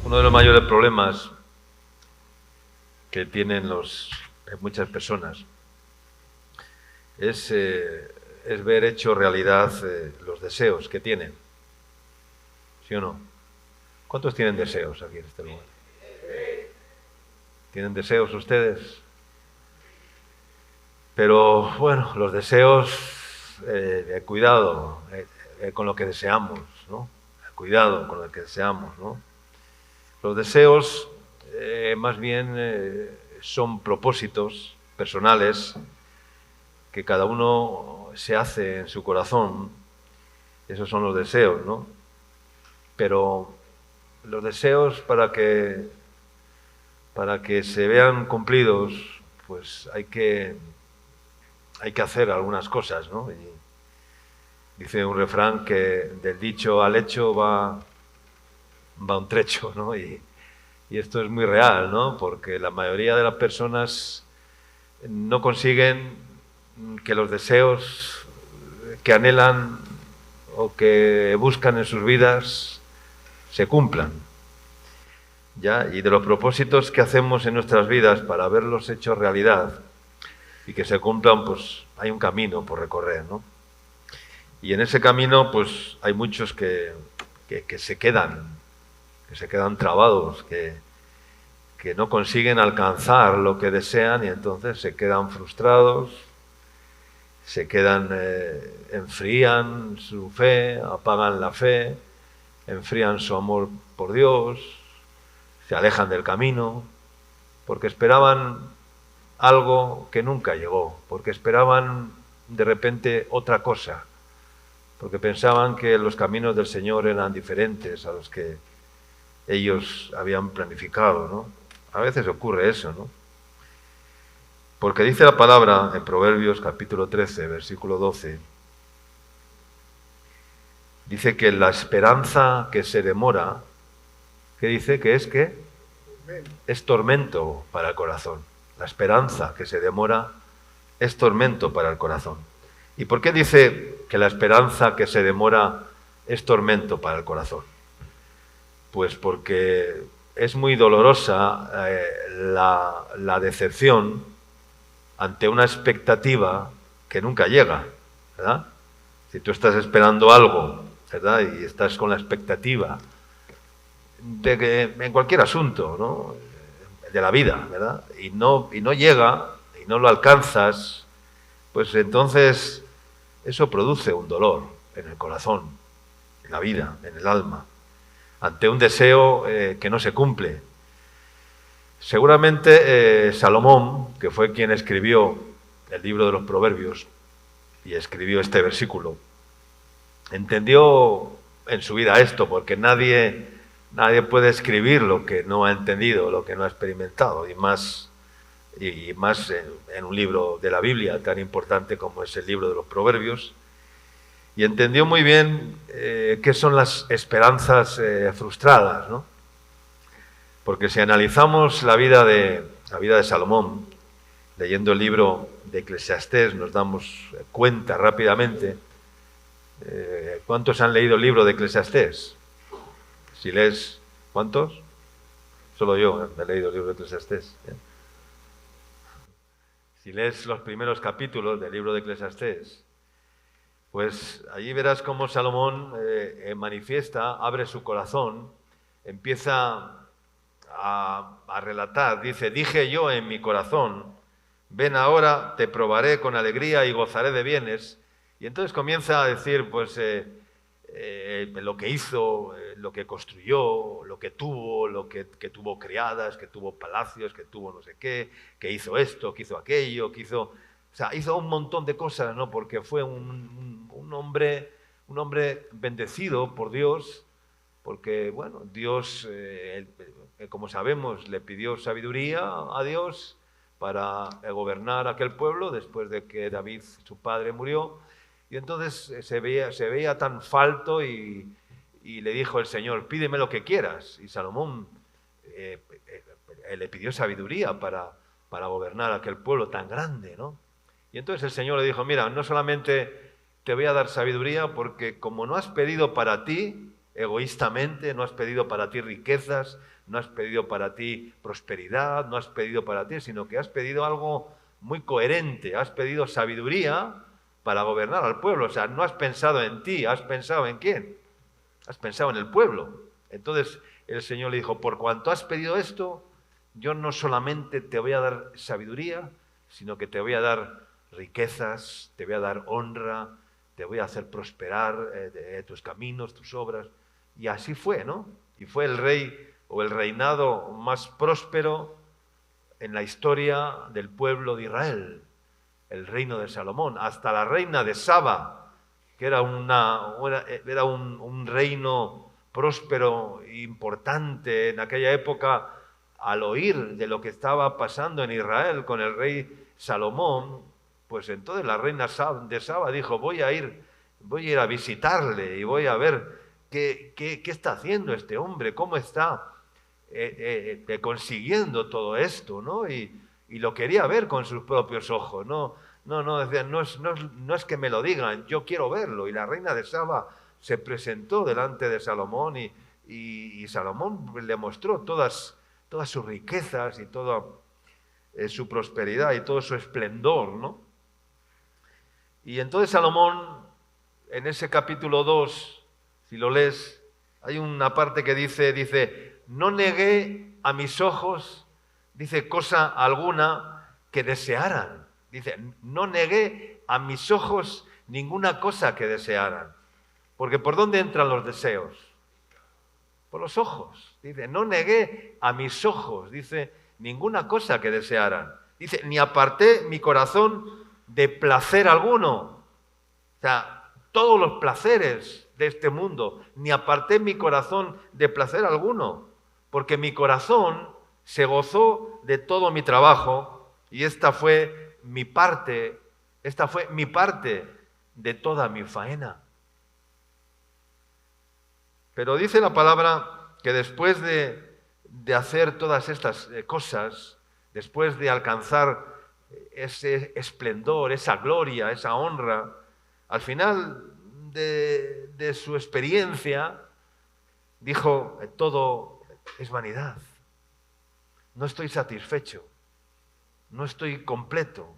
Uno de los mayores problemas que tienen muchas personas es ver hecho realidad los deseos que tienen. ¿Sí o no? ¿Cuántos tienen deseos aquí en este lugar? ¿Tienen deseos ustedes? Pero bueno, los deseos, cuidado con lo que deseamos, ¿no? Cuidado con lo que deseamos, ¿no? Los deseos más bien son propósitos personales que cada uno se hace en su corazón. Esos son los deseos, ¿no? Pero los deseos para que se vean cumplidos, pues hay que hacer algunas cosas, ¿no? Y dice un refrán que del dicho al hecho va un trecho, ¿no? Y esto es muy real, ¿no? Porque la mayoría de las personas no consiguen que los deseos que anhelan o que buscan en sus vidas se cumplan, ¿ya? Y de los propósitos que hacemos en nuestras vidas para verlos hechos realidad y que se cumplan, pues hay un camino por recorrer, ¿no? Y en ese camino, pues hay muchos que se quedan trabados, que no consiguen alcanzar lo que desean y entonces se quedan frustrados, enfrían su fe, apagan la fe, enfrían su amor por Dios, se alejan del camino, porque esperaban algo que nunca llegó, porque esperaban de repente otra cosa, porque pensaban que los caminos del Señor eran diferentes a los que ellos habían planificado, ¿no? A veces ocurre eso, ¿no? Porque dice la palabra en Proverbios capítulo 13, versículo 12, dice que la esperanza que se demora, ¿qué dice? Que es tormento para el corazón. La esperanza que se demora es tormento para el corazón. ¿Y por qué dice que la esperanza que se demora es tormento para el corazón? Pues porque es muy dolorosa la decepción ante una expectativa que nunca llega, ¿verdad? Si tú estás esperando algo, ¿verdad? Y estás con la expectativa de que en cualquier asunto, ¿no? De la vida, ¿verdad? Y no llega, y no lo alcanzas, pues entonces eso produce un dolor en el corazón, en la vida, en el alma, ante un deseo que no se cumple. Seguramente Salomón, que fue quien escribió el libro de los Proverbios y escribió este versículo, entendió en su vida esto, porque nadie puede escribir lo que no ha entendido, lo que no ha experimentado, y más en un libro de la Biblia tan importante como es el libro de los Proverbios. Y entendió muy bien qué son las esperanzas frustradas, ¿no? Porque si analizamos la vida de Salomón, leyendo el libro de Eclesiastés, nos damos cuenta rápidamente. ¿Cuántos han leído el libro de Eclesiastés? Si lees, ¿cuántos? Solo yo he leído el libro de Eclesiastés. Si lees los primeros capítulos del libro de Eclesiastés, pues allí verás cómo Salomón manifiesta, abre su corazón, empieza a relatar, dice: dije yo en mi corazón, ven ahora, te probaré con alegría y gozaré de bienes. Y entonces comienza a decir, pues, lo que hizo, lo que construyó, lo que tuvo, que tuvo criadas, que tuvo palacios, que tuvo no sé qué, que hizo esto, que hizo aquello, que hizo... O sea, hizo un montón de cosas, ¿no? Porque fue un hombre bendecido por Dios, porque, bueno, Dios, como sabemos, le pidió sabiduría a Dios para gobernar aquel pueblo después de que David, su padre, murió. Y entonces se veía tan falto y le dijo el Señor: pídeme lo que quieras. Y Salomón le pidió sabiduría para gobernar aquel pueblo tan grande, ¿no? Y entonces el Señor le dijo: mira, no solamente te voy a dar sabiduría, porque como no has pedido para ti, egoístamente, no has pedido para ti riquezas, no has pedido para ti prosperidad, no has pedido para ti, sino que has pedido algo muy coherente, has pedido sabiduría para gobernar al pueblo. O sea, no has pensado en ti, has pensado en quién, has pensado en el pueblo. Entonces el Señor le dijo, por cuanto has pedido esto, yo no solamente te voy a dar sabiduría, sino que te voy a dar riquezas, te voy a dar honra, te voy a hacer prosperar tus caminos, tus obras. Y así fue, ¿no? Y fue el rey o el reinado más próspero en la historia del pueblo de Israel, el reino de Salomón. Hasta la reina de Saba, que era un reino próspero e importante en aquella época, al oír de lo que estaba pasando en Israel con el rey Salomón, pues entonces la reina de Saba dijo, voy a ir a visitarle y voy a ver qué está haciendo este hombre, cómo está consiguiendo todo esto, ¿no? Y lo quería ver con sus propios ojos, decía, no es que me lo digan, yo quiero verlo. Y la reina de Saba se presentó delante de Salomón y Salomón le mostró todas sus riquezas y toda su prosperidad y todo su esplendor, ¿no? Y entonces Salomón, en ese capítulo 2, si lo lees, hay una parte que dice, no negué a mis ojos, dice, cosa alguna que desearan. Dice, no negué a mis ojos ninguna cosa que desearan. Porque ¿por dónde entran los deseos? Por los ojos. Dice, no negué a mis ojos, dice, ninguna cosa que desearan. Dice, ni aparté mi corazón de placer alguno. O sea, todos los placeres de este mundo, ni aparté mi corazón de placer alguno, porque mi corazón se gozó de todo mi trabajo y esta fue mi parte de toda mi faena. Pero dice la palabra que después de hacer todas estas cosas, después de alcanzar ese esplendor, esa gloria, esa honra, al final de su experiencia, dijo, todo es vanidad. No estoy satisfecho, no estoy completo.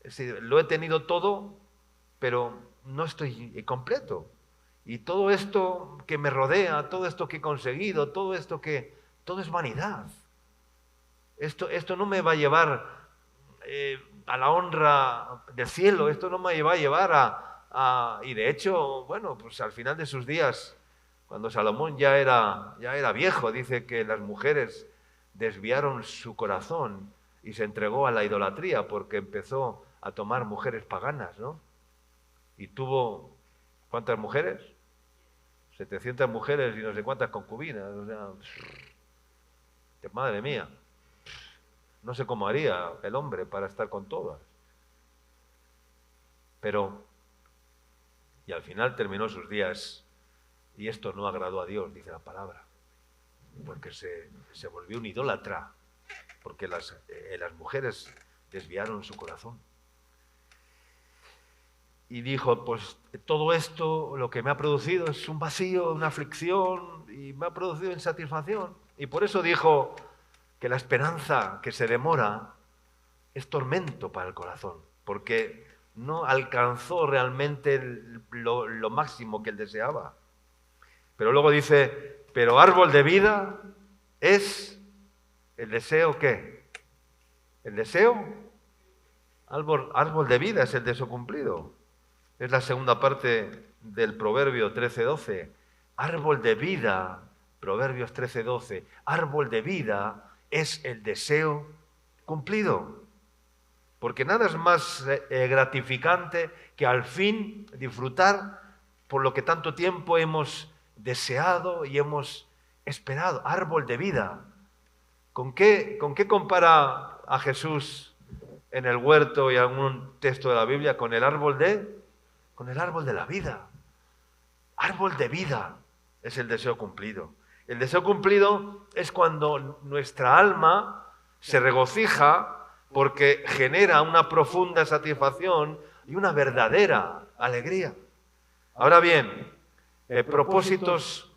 Es decir, lo he tenido todo, pero no estoy completo. Y todo esto que me rodea, todo esto que he conseguido, todo es vanidad. Esto no me va a llevar a la honra del cielo, esto no me va a llevar y de hecho, bueno, pues al final de sus días, cuando Salomón ya era viejo, dice que las mujeres desviaron su corazón y se entregó a la idolatría porque empezó a tomar mujeres paganas, ¿no? Y tuvo, ¿cuántas mujeres? 700 mujeres y no sé cuántas concubinas. O sea, madre mía, no sé cómo haría el hombre para estar con todas. Y al final terminó sus días y esto no agradó a Dios, dice la palabra, porque se volvió un idólatra, porque las mujeres desviaron su corazón. Y dijo, pues todo esto lo que me ha producido es un vacío, una aflicción, y me ha producido insatisfacción. Y por eso dijo que la esperanza que se demora es tormento para el corazón, porque no alcanzó realmente lo máximo que él deseaba. Pero luego dice, pero árbol de vida es el deseo, ¿qué? El deseo, árbol de vida es el deseo cumplido. Es la segunda parte del Proverbio 13:12. Árbol de vida, Proverbios 13:12. Árbol de vida es el deseo cumplido. Porque nada es más gratificante que al fin disfrutar por lo que tanto tiempo hemos deseado y hemos esperado. Árbol de vida. ¿Con qué compara a Jesús en el huerto y algún texto de la Biblia? Con el árbol de la vida. Árbol de vida es el deseo cumplido. El deseo cumplido es cuando nuestra alma se regocija porque genera una profunda satisfacción y una verdadera alegría. Ahora bien, Propósitos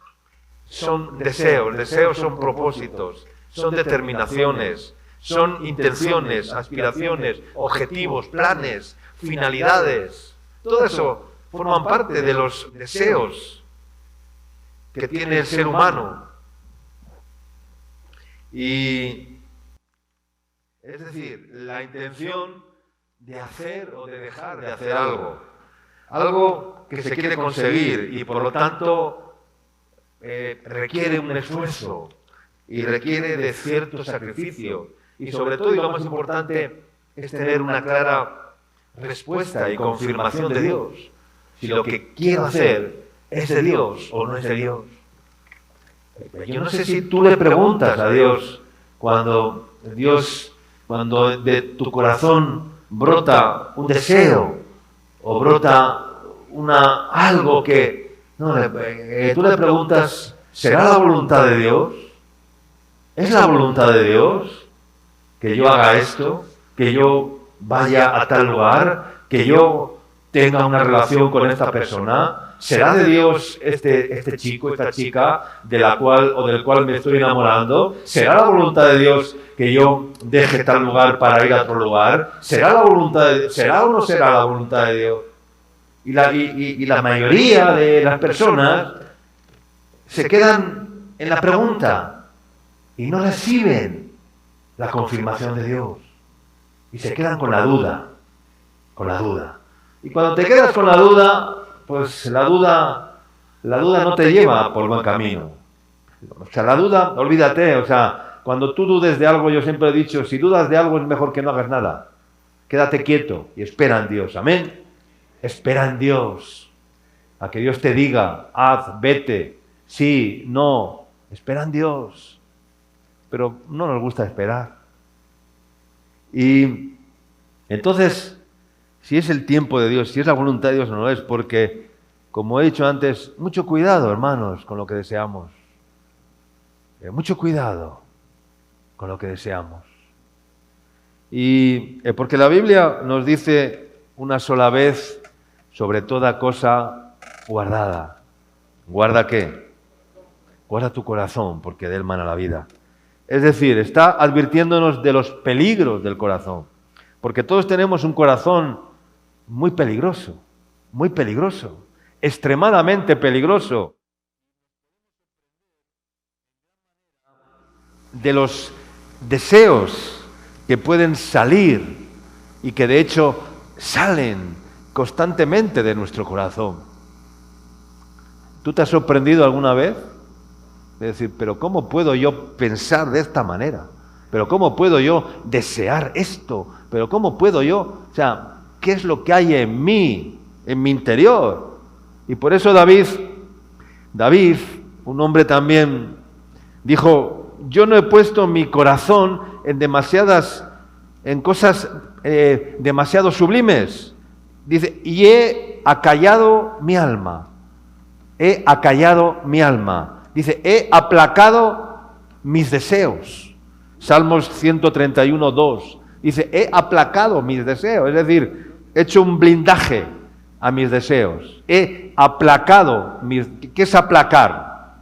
son deseos, deseos son propósitos, son determinaciones, son intenciones, aspiraciones, objetivos, planes, finalidades. Todo eso forman parte de los deseos que tiene el ser humano. Y es decir, la intención de hacer o de dejar de hacer algo. Algo que se quiere conseguir y por lo tanto requiere un esfuerzo y requiere de cierto sacrificio. Y sobre todo, y lo más importante, es tener una clara respuesta y confirmación de Dios. Si lo que quiero hacer es de Dios o no es de Dios. Yo no sé si tú le preguntas a Dios cuando de tu corazón brota un deseo o brota algo que tú le preguntas, ¿será la voluntad de Dios? ¿Es la voluntad de Dios que yo haga esto? ¿Que yo vaya a tal lugar? ¿Que yo tenga una relación con esta persona? ¿Será de Dios este chico, esta chica del cual me estoy enamorando? ¿Será la voluntad de Dios que yo deje tal lugar para ir a otro lugar? ¿Será o no será la voluntad de Dios? Y la mayoría de las personas se quedan en la pregunta y no reciben la confirmación de Dios. Y se quedan con la duda. Y cuando te quedas con la duda, pues la duda no te lleva por buen camino. O sea, la duda, olvídate, o sea, cuando tú dudes de algo, yo siempre he dicho, si dudas de algo es mejor que no hagas nada. Quédate quieto y espera en Dios, amén. Espera en Dios, a que Dios te diga, haz, vete, sí, no, espera en Dios. Pero no nos gusta esperar. Y entonces, si es el tiempo de Dios, si es la voluntad de Dios o no es, porque, como he dicho antes, mucho cuidado, hermanos, con lo que deseamos. Mucho cuidado con lo que deseamos. Y porque la Biblia nos dice una sola vez, sobre toda cosa guardada. ¿Guarda qué? Guarda tu corazón, porque de él mana la vida. Es decir, está advirtiéndonos de los peligros del corazón. Porque todos tenemos un corazón muy peligroso, extremadamente peligroso. De los deseos que pueden salir y que de hecho salen constantemente de nuestro corazón. ¿Tú te has sorprendido alguna vez? De decir, pero ¿cómo puedo yo pensar de esta manera? ¿Pero cómo puedo yo desear esto? ¿Pero cómo puedo yo? O sea, ¿qué es lo que hay en mí, en mi interior? Y por eso David, un hombre también, dijo, yo no he puesto mi corazón en cosas demasiado sublimes. Dice, y he acallado mi alma. Dice, he aplacado mis deseos. Salmos 131, 2. Dice, he aplacado mis deseos. Es decir, he hecho un blindaje a mis deseos. He aplacado mis... ¿Qué es aplacar?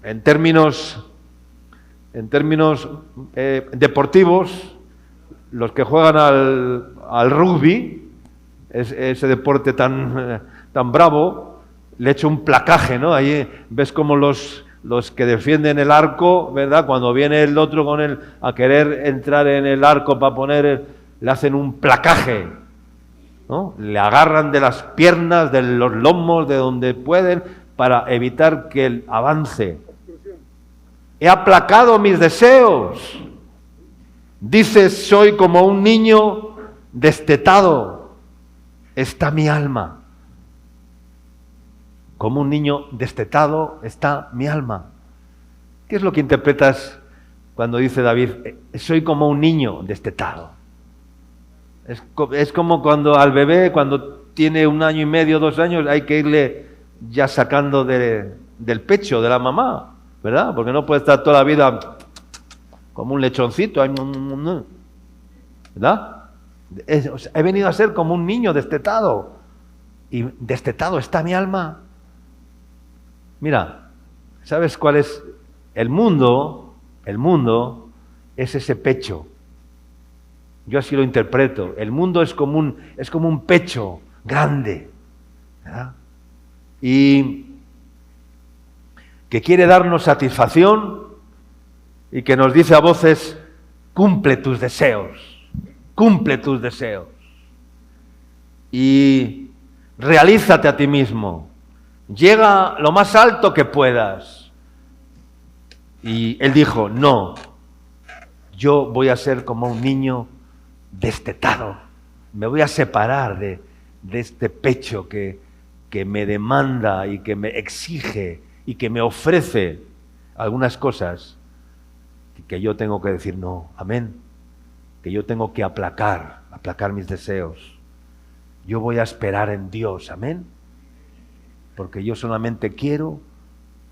En términos deportivos, los que juegan al rugby, ese deporte tan bravo, le echo un placaje, ¿no? Ahí ves como los que defienden el arco, ¿verdad? Cuando viene el otro a querer entrar en el arco para le hacen un placaje, ¿no? Le agarran de las piernas, de los lomos, de donde pueden, para evitar que él avance. He aplacado mis deseos. Dice, soy como un niño destetado. Está mi alma. Como un niño destetado está mi alma. ¿Qué es lo que interpretas cuando dice David, soy como un niño destetado? Es como cuando al bebé, cuando tiene 1 año y medio, 2 años, hay que irle ya sacando del pecho de la mamá, ¿verdad? Porque no puede estar toda la vida como un lechoncito, ¿verdad? He venido a ser como un niño destetado. y destetado está mi alma. Mira, ¿sabes cuál es? El mundo es ese pecho. Yo así lo interpreto. El mundo es como un pecho grande, ¿verdad? Y que quiere darnos satisfacción y que nos dice a voces: cumple tus deseos, cumple tus deseos. Y realízate a ti mismo. Llega lo más alto que puedas. Y él dijo: no, yo voy a ser como un niño destetado. Me voy a separar de este pecho que me demanda y que me exige y que me ofrece algunas cosas que yo tengo que decir no, amén. Que yo tengo que aplacar mis deseos. Yo voy a esperar en Dios, amén. Porque yo solamente quiero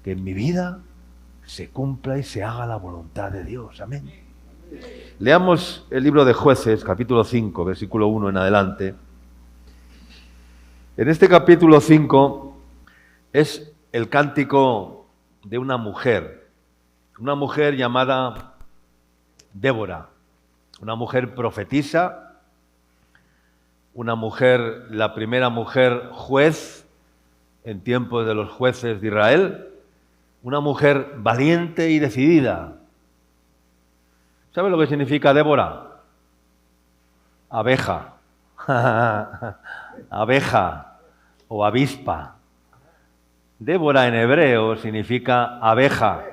que en mi vida se cumpla y se haga la voluntad de Dios, amén. Leamos el libro de Jueces, capítulo 5, versículo 1 en adelante. En este capítulo 5 es el cántico de una mujer llamada Débora, una mujer profetisa, una mujer, la primera mujer juez en tiempos de los jueces de Israel, una mujer valiente y decidida. ¿Sabe lo que significa Débora? Abeja. Abeja o avispa. Débora en hebreo significa abeja.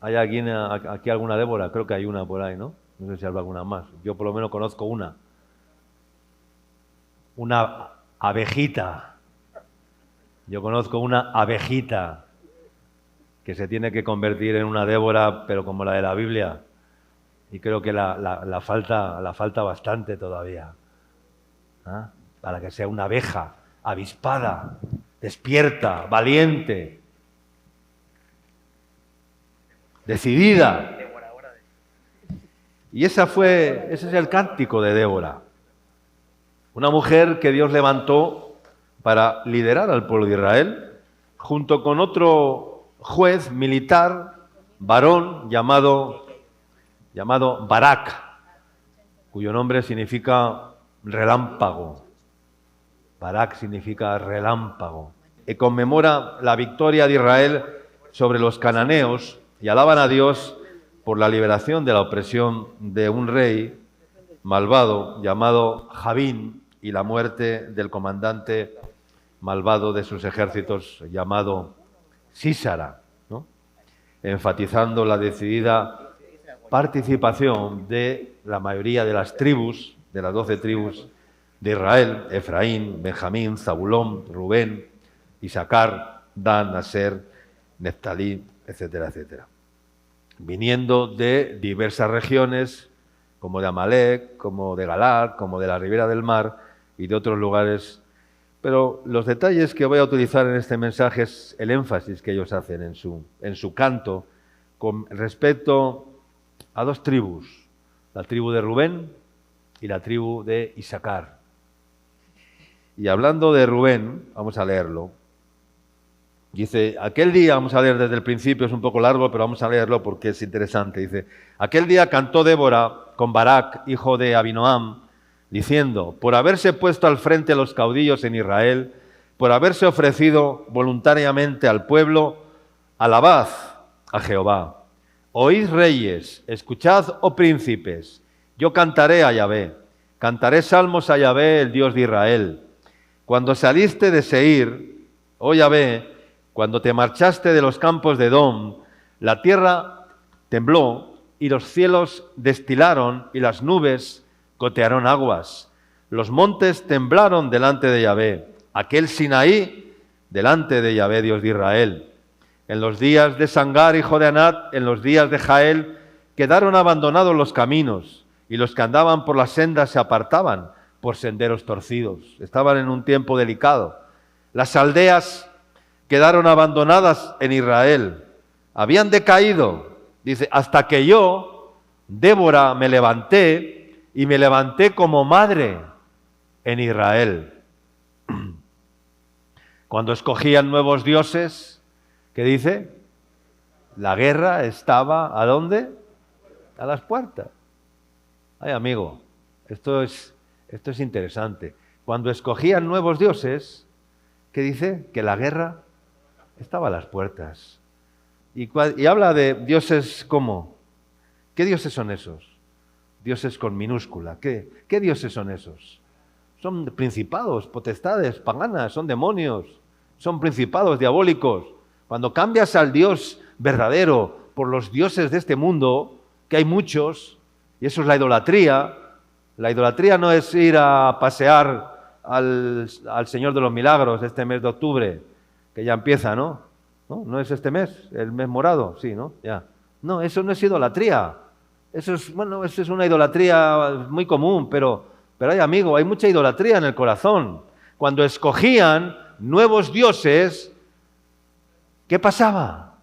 ¿Hay aquí alguna Débora? Creo que hay una por ahí, ¿no? No sé si habrá alguna más. Yo por lo menos conozco una. Una abejita. Yo conozco una abejita que se tiene que convertir en una Débora, pero como la de la Biblia. Y creo que la falta bastante todavía. ¿Ah? Para que sea una abeja, avispada, despierta, valiente, decidida. Y ese es el cántico de Débora. Una mujer que Dios levantó para liderar al pueblo de Israel, junto con otro juez militar, varón, llamado Barak, cuyo nombre significa relámpago. Barak significa relámpago. Y conmemora la victoria de Israel sobre los cananeos y alaban a Dios por la liberación de la opresión de un rey malvado llamado Jabín y la muerte del comandante malvado de sus ejércitos llamado Sísara, ¿no? Enfatizando la decidida participación de la mayoría de las tribus, de las 12 tribus de Israel: Efraín, Benjamín, Zabulón, Rubén, Isaacar, Dan, Aser, Neftalí, etcétera, etcétera. Viniendo de diversas regiones, como de Amalek, como de Galaad, como de la Ribera del Mar y de otros lugares. Pero los detalles que voy a utilizar en este mensaje es el énfasis que ellos hacen en su canto con respecto a dos tribus, la tribu de Rubén y la tribu de Isaacar. Y hablando de Rubén, vamos a leerlo. Dice, aquel día, vamos a leer desde el principio, es un poco largo, pero vamos a leerlo porque es interesante. Dice, aquel día cantó Débora con Barak, hijo de Abinoam, diciendo, por haberse puesto al frente los caudillos en Israel, por haberse ofrecido voluntariamente al pueblo, alabad a Jehová. Oíd reyes, escuchad, oh príncipes, yo cantaré a Yahvé, cantaré salmos a Yahvé, el Dios de Israel. Cuando saliste de Seir, oh Yahvé, cuando te marchaste de los campos de Edom, la tierra tembló y los cielos destilaron y las nubes gotearon aguas. Los montes temblaron delante de Yahvé, aquel Sinaí delante de Yahvé, Dios de Israel. En los días de Sangar, hijo de Anat, en los días de Jael, quedaron abandonados los caminos y los que andaban por las sendas se apartaban por senderos torcidos. Estaban en un tiempo delicado. Las aldeas quedaron abandonadas en Israel. Habían decaído, dice, hasta que yo, Débora, me levanté y me levanté como madre. en Israel. Cuando escogían nuevos dioses, ¿qué dice? La guerra estaba, ¿a dónde? A las puertas. Ay, amigo, esto es interesante. Cuando escogían nuevos dioses, ¿qué dice? Que la guerra estaba a las puertas. Y habla de dioses como. ¿Qué dioses son esos? Dioses con minúscula. ¿Qué dioses son esos? Son principados, potestades, paganas, son demonios, son principados diabólicos. Cuando cambias al Dios verdadero por los dioses de este mundo, que hay muchos, y eso es la idolatría. La idolatría no es ir a pasear al Señor de los Milagros este mes de octubre, que ya empieza, ¿no? ¿No es este mes? ¿El mes morado? Sí, ¿no? Ya. No, eso no es idolatría. Eso es una idolatría muy común, pero hay, amigo, hay mucha idolatría en el corazón. Cuando escogían nuevos dioses, ¿qué pasaba?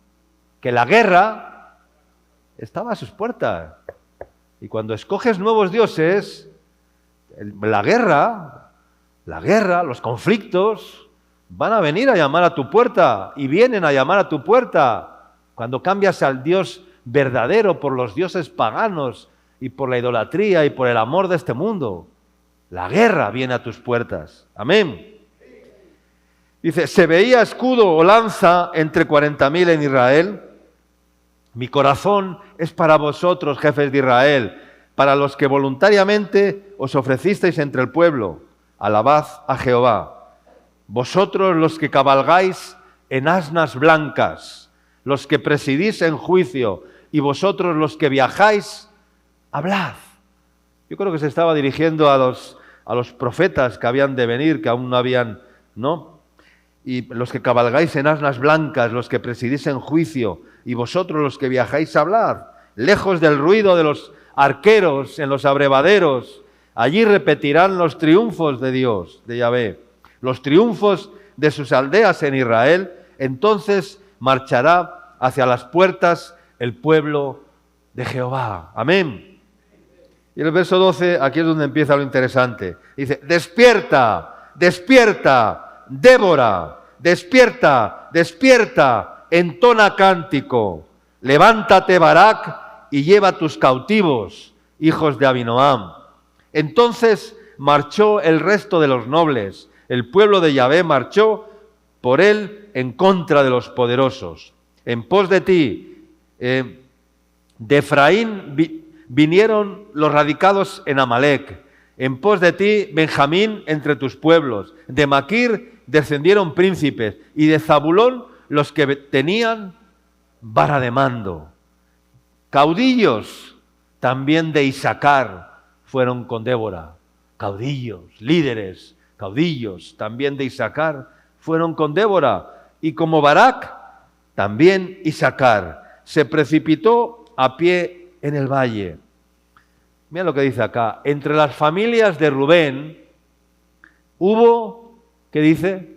Que la guerra estaba a sus puertas. Y cuando escoges nuevos dioses, la guerra, los conflictos, van a venir a llamar a tu puerta y vienen a llamar a tu puerta. Cuando cambias al Dios verdadero por los dioses paganos y por la idolatría y por el amor de este mundo, la guerra viene a tus puertas. Amén. Dice, ¿se veía escudo o lanza entre 40.000 en Israel? Mi corazón es para vosotros, jefes de Israel, para los que voluntariamente os ofrecisteis entre el pueblo. Alabad a Jehová. Vosotros los que cabalgáis en asnas blancas, los que presidís en juicio, y vosotros los que viajáis, hablad. Yo creo que se estaba dirigiendo a los profetas que habían de venir, que aún no habían, ¿no? Y los que cabalgáis en asnas blancas, los que presidís en juicio, y vosotros los que viajáis, hablad. Lejos del ruido de los arqueros en los abrevaderos, allí repetirán los triunfos de Dios, de Yahvé, los triunfos de sus aldeas en Israel. Entonces marchará hacia las puertas el pueblo de Jehová. Amén. Y el verso 12, aquí es donde empieza lo interesante. Dice, despierta, despierta, Débora, despierta, despierta, entona cántico. Levántate, Barak, y lleva tus cautivos, hijos de Abinoam. Entonces marchó el resto de los nobles. El pueblo de Yahvé marchó por él en contra de los poderosos. En pos de ti, de Efraín vinieron los radicados en Amalec. En pos de ti, Benjamín, entre tus pueblos. De Maquir descendieron príncipes, y de Zabulón los que tenían vara de mando. Caudillos también de Isaacar fueron con Débora. Caudillos, líderes, caudillos también de Isaacar fueron con Débora. Y como Barak, también Isaacar se precipitó a pie en el valle. Mira lo que dice acá. Entre las familias de Rubén hubo, ¿qué dice?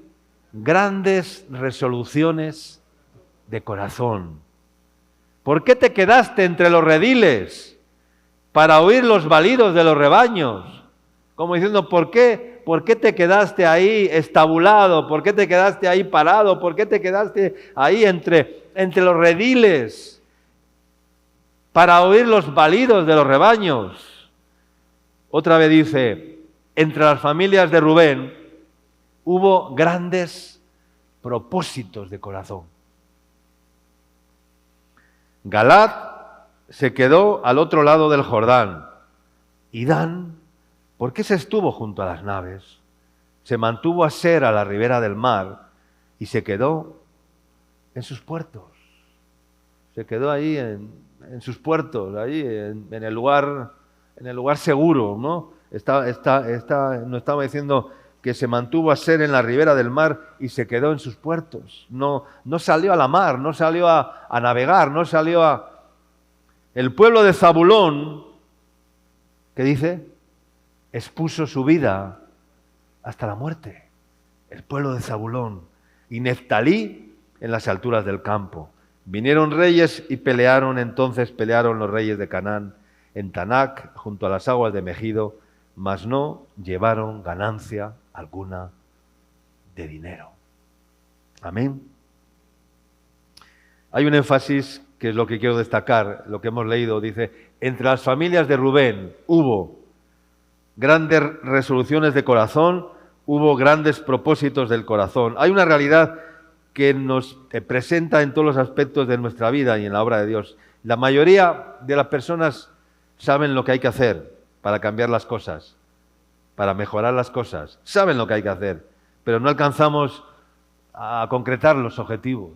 Grandes resoluciones de corazón. ¿Por qué te quedaste entre los rediles para oír los balidos de los rebaños? Como diciendo, ¿por qué te quedaste ahí estabulado? ¿Por qué te quedaste ahí parado? ¿Por qué te quedaste ahí entre los rediles para oír los balidos de los rebaños? Otra vez dice, entre las familias de Rubén hubo grandes propósitos de corazón. Galad se quedó al otro lado del Jordán. Y Dan, ¿por qué se estuvo junto a las naves? Se mantuvo a Ser a la ribera del mar y se quedó en sus puertos. Se quedó ahí en sus puertos, ahí en el lugar seguro, ¿no? Nos estaba diciendo que se mantuvo a Ser en la ribera del mar y se quedó en sus puertos. No salió a la mar, no salió a navegar, no salió a... El pueblo de Zabulón, ¿qué dice? Expuso su vida hasta la muerte. El pueblo de Zabulón. Y Neftalí en las alturas del campo. Vinieron reyes y entonces pelearon los reyes de Canaán en Tanac, junto a las aguas de Megido, mas no llevaron ganancia alguna de dinero. Amén. Hay un énfasis que es lo que quiero destacar, lo que hemos leído, dice, entre las familias de Rubén hubo grandes resoluciones de corazón, hubo grandes propósitos del corazón. Hay una realidad que nos presenta en todos los aspectos de nuestra vida y en la obra de Dios. La mayoría de las personas saben lo que hay que hacer para cambiar las cosas, para mejorar las cosas. Saben lo que hay que hacer, pero no alcanzamos a concretar los objetivos.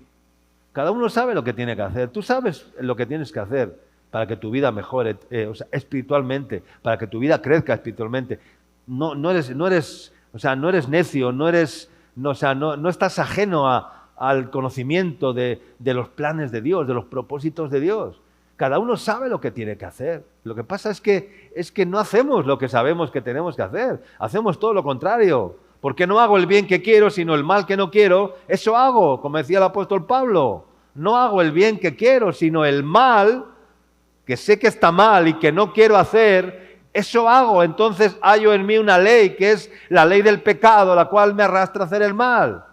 Cada uno sabe lo que tiene que hacer. Tú sabes lo que tienes que hacer para que tu vida mejore espiritualmente, para que tu vida crezca espiritualmente. No eres necio, no estás ajeno al conocimiento de los planes de Dios, de los propósitos de Dios. Cada uno sabe lo que tiene que hacer. Lo que pasa es que no hacemos lo que sabemos que tenemos que hacer. Hacemos todo lo contrario. Porque no hago el bien que quiero, sino el mal que no quiero. Eso hago, como decía el apóstol Pablo. No hago el bien que quiero, sino el mal, que sé que está mal y que no quiero hacer, eso hago. Entonces hallo en mí una ley, que es la ley del pecado, la cual me arrastra a hacer el mal.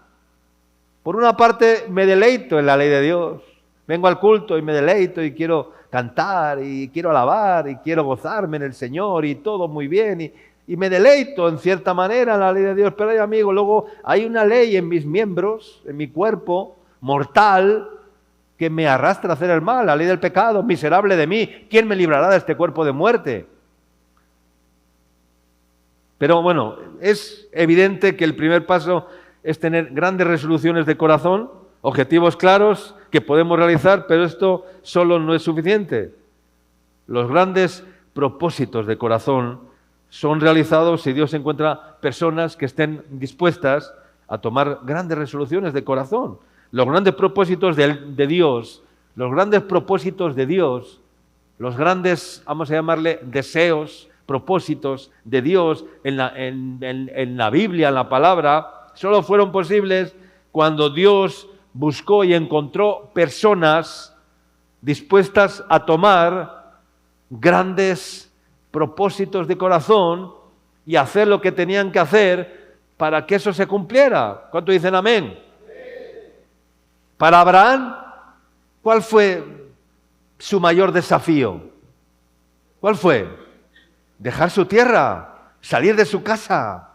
Por una parte me deleito en la ley de Dios. Vengo al culto y me deleito y quiero cantar y quiero alabar y quiero gozarme en el Señor y todo muy bien y me deleito en cierta manera en la ley de Dios. Pero luego hay una ley en mis miembros, en mi cuerpo mortal, que me arrastra a hacer el mal, la ley del pecado, miserable de mí. ¿Quién me librará de este cuerpo de muerte? Pero bueno, es evidente que el primer paso es tener grandes resoluciones de corazón, objetivos claros que podemos realizar, pero esto solo no es suficiente. Los grandes propósitos de corazón son realizados si Dios encuentra personas que estén dispuestas a tomar grandes resoluciones de corazón. Los grandes propósitos de Dios, los grandes propósitos de Dios, los grandes, vamos a llamarle, deseos, propósitos de Dios en la Biblia, en la palabra, solo fueron posibles cuando Dios buscó y encontró personas dispuestas a tomar grandes propósitos de corazón y hacer lo que tenían que hacer para que eso se cumpliera. ¿Cuánto dicen amén? Para Abraham, ¿cuál fue su mayor desafío? ¿Cuál fue? Dejar su tierra, salir de su casa,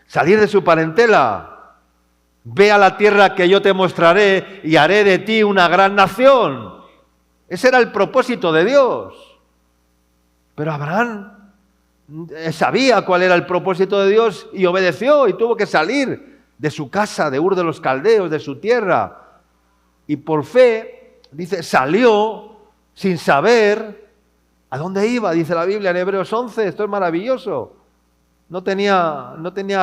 salir de su parentela. Ve a la tierra que yo te mostraré y haré de ti una gran nación. Ese era el propósito de Dios. Pero Abraham sabía cuál era el propósito de Dios y obedeció y tuvo que salir de su casa, de Ur de los Caldeos, de su tierra. Y por fe, dice, salió sin saber a dónde iba, dice la Biblia en Hebreos 11. Esto es maravilloso. No tenía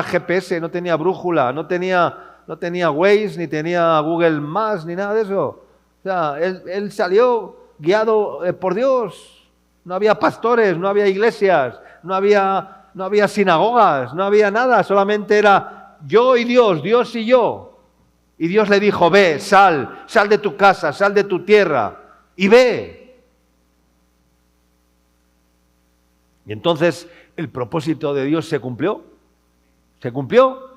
GPS, no tenía brújula, no tenía Waze, ni tenía Google Maps, ni nada de eso. O sea, él salió guiado por Dios. No había pastores, no había iglesias, no había sinagogas, no había nada. Solamente era yo y Dios, Dios y yo. Y Dios le dijo, ve, sal de tu casa, sal de tu tierra y ve. Y entonces el propósito de Dios se cumplió. Se cumplió.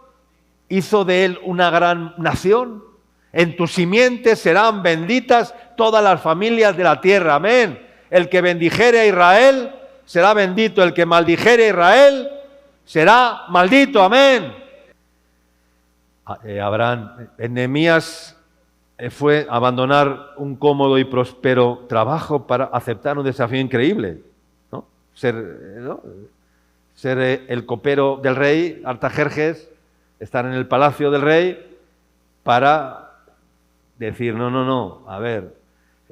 Hizo de él una gran nación. En tu simiente serán benditas todas las familias de la tierra. Amén. El que bendijere a Israel será bendito. El que maldijere a Israel será maldito. Amén. Abraham, en Nehemías fue abandonar un cómodo y próspero trabajo para aceptar un desafío increíble, ¿no? Ser el copero del rey Artajerjes, estar en el palacio del rey para decir, no, a ver,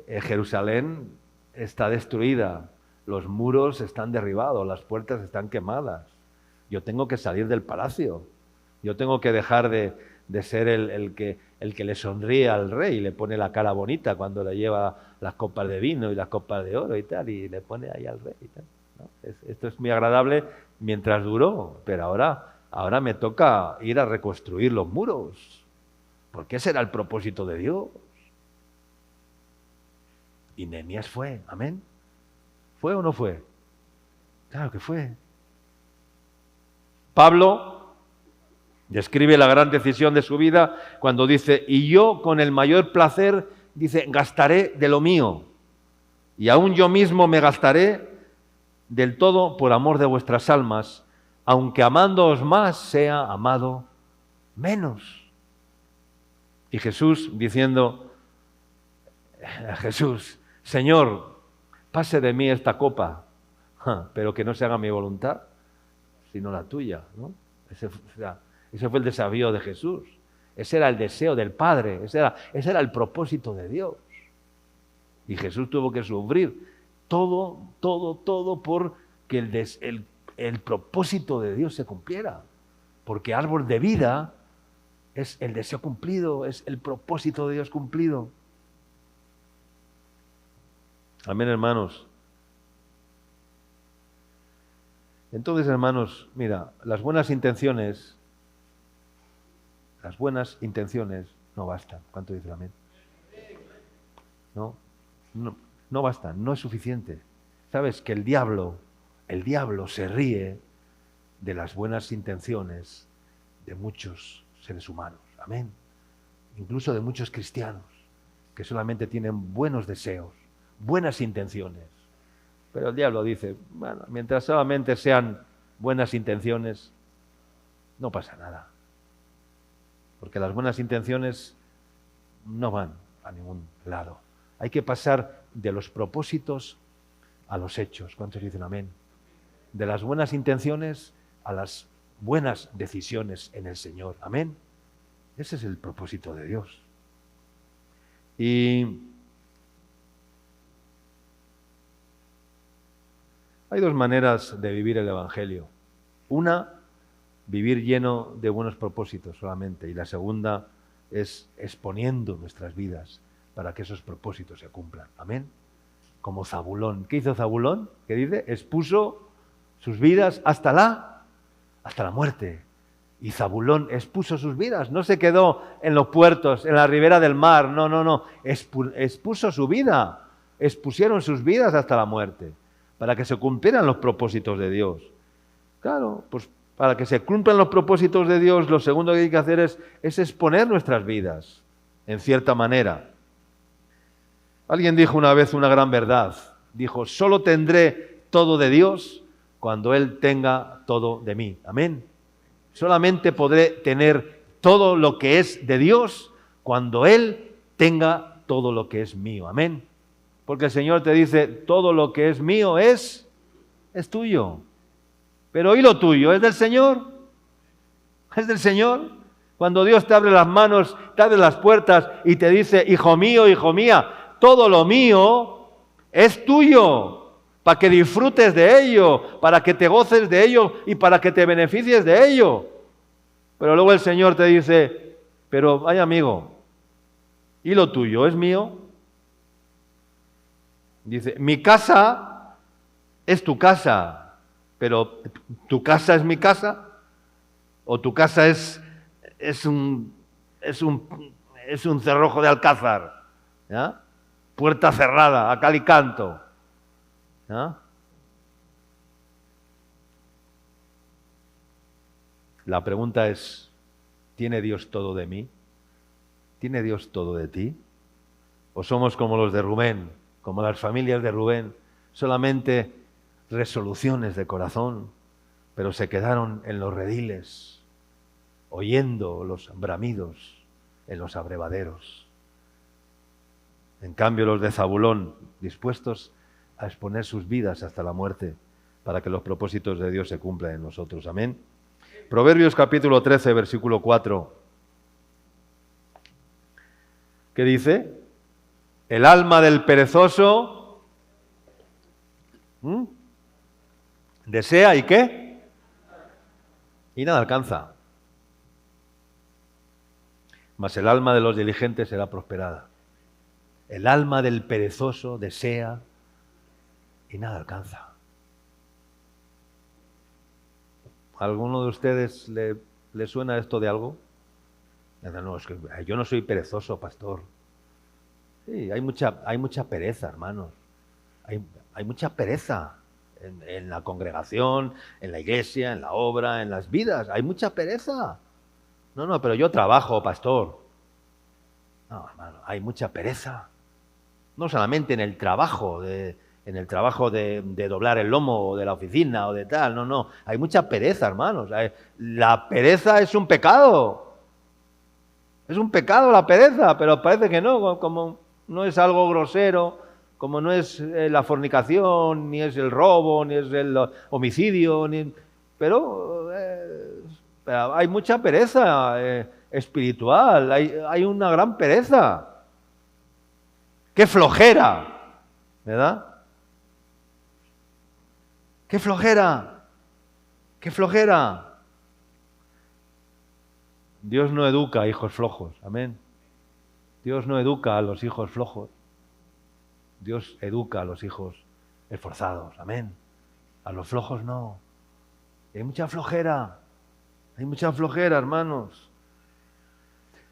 Jerusalén está destruida, los muros están derribados, las puertas están quemadas, yo tengo que salir del palacio, yo tengo que dejar de ser el que le sonríe al rey y le pone la cara bonita cuando le lleva las copas de vino y las copas de oro y tal, y le pone ahí al rey y tal, ¿no? Esto es muy agradable mientras duró, pero ahora me toca ir a reconstruir los muros, porque ese era el propósito de Dios. Y Nehemías fue, amén. ¿Fue o no fue? Claro que fue. Pablo describe la gran decisión de su vida cuando dice, y yo con el mayor placer, dice, gastaré de lo mío, y aún yo mismo me gastaré del todo por amor de vuestras almas, aunque amándoos más sea amado menos. Y Jesús diciendo, Jesús, Señor, pase de mí esta copa, pero que no se haga mi voluntad, sino la tuya, ¿no? Ese fue el desafío de Jesús. Ese era el deseo del Padre, ese era el propósito de Dios. Y Jesús tuvo que sufrir todo por que el propósito de Dios se cumpliera. Porque árbol de vida es el deseo cumplido, es el propósito de Dios cumplido. Amén, hermanos. Entonces, hermanos, mira, las buenas intenciones no bastan. ¿Cuánto dice amén? No bastan, no es suficiente. Sabes que el diablo se ríe de las buenas intenciones de muchos seres humanos. Amén. Incluso de muchos cristianos que solamente tienen buenos deseos, buenas intenciones. Pero el diablo dice, bueno, mientras solamente sean buenas intenciones, no pasa nada. Porque las buenas intenciones no van a ningún lado. Hay que pasar de los propósitos a los hechos. ¿Cuántos dicen amén? De las buenas intenciones a las buenas decisiones en el Señor. Amén. Ese es el propósito de Dios. Y hay dos maneras de vivir el Evangelio. Una, vivir lleno de buenos propósitos solamente. Y la segunda es exponiendo nuestras vidas para que esos propósitos se cumplan. Amén. Como Zabulón. ¿Qué hizo Zabulón? ¿Qué dice? Expuso sus vidas hasta la muerte. Y Zabulón expuso sus vidas. No se quedó en los puertos, en la ribera del mar. No. Expuso su vida. Expusieron sus vidas hasta la muerte. Para que se cumplieran los propósitos de Dios. Claro, pues para que se cumplan los propósitos de Dios, lo segundo que hay que hacer es exponer nuestras vidas, en cierta manera. Alguien dijo una vez una gran verdad. Dijo, solo tendré todo de Dios cuando Él tenga todo de mí. Amén. Solamente podré tener todo lo que es de Dios cuando Él tenga todo lo que es mío. Amén. Porque el Señor te dice, todo lo que es mío es tuyo. Pero ¿y lo tuyo? ¿Es del Señor? ¿Es del Señor? Cuando Dios te abre las manos, te abre las puertas y te dice, hijo mío, hijo mía, todo lo mío es tuyo, para que disfrutes de ello, para que te goces de ello y para que te beneficies de ello. Pero luego el Señor te dice, pero ay amigo, ¿y lo tuyo es mío? Dice, mi casa es tu casa, pero ¿tu casa es mi casa? ¿O tu casa es un cerrojo de alcázar? ¿Ya? Puerta cerrada, a cal y canto. ¿Ya? La pregunta es, ¿tiene Dios todo de mí? ¿Tiene Dios todo de ti? ¿O somos como los de Rubén, como las familias de Rubén, solamente resoluciones de corazón, pero se quedaron en los rediles, oyendo los bramidos en los abrevaderos? En cambio, los de Zabulón, dispuestos a exponer sus vidas hasta la muerte para que los propósitos de Dios se cumplan en nosotros. Amén. Proverbios capítulo 13, versículo 4. ¿Qué dice? El alma del perezoso desea ¿y qué? Y nada alcanza. Mas el alma de los diligentes será prosperada. El alma del perezoso desea y nada alcanza. ¿A alguno de ustedes le suena esto de algo? No, es que yo no soy perezoso, pastor. Sí, hay mucha pereza, hermanos. Hay mucha pereza en la congregación, en la iglesia, en la obra, en las vidas. Hay mucha pereza. No, pero yo trabajo, pastor. No, hermano, hay mucha pereza. No solamente en el trabajo de doblar el lomo o de la oficina o de tal. No. Hay mucha pereza, hermanos. La pereza es un pecado. Es un pecado la pereza, pero parece que no. Como no es algo grosero, como no es la fornicación, ni es el robo, ni es el homicidio, pero hay mucha pereza espiritual, hay una gran pereza. ¡Qué flojera! ¿Verdad? ¡Qué flojera! ¡Qué flojera! Dios no educa a hijos flojos, amén. Dios no educa a los hijos flojos. Dios educa a los hijos esforzados, amén. A los flojos no. Hay mucha flojera, hermanos.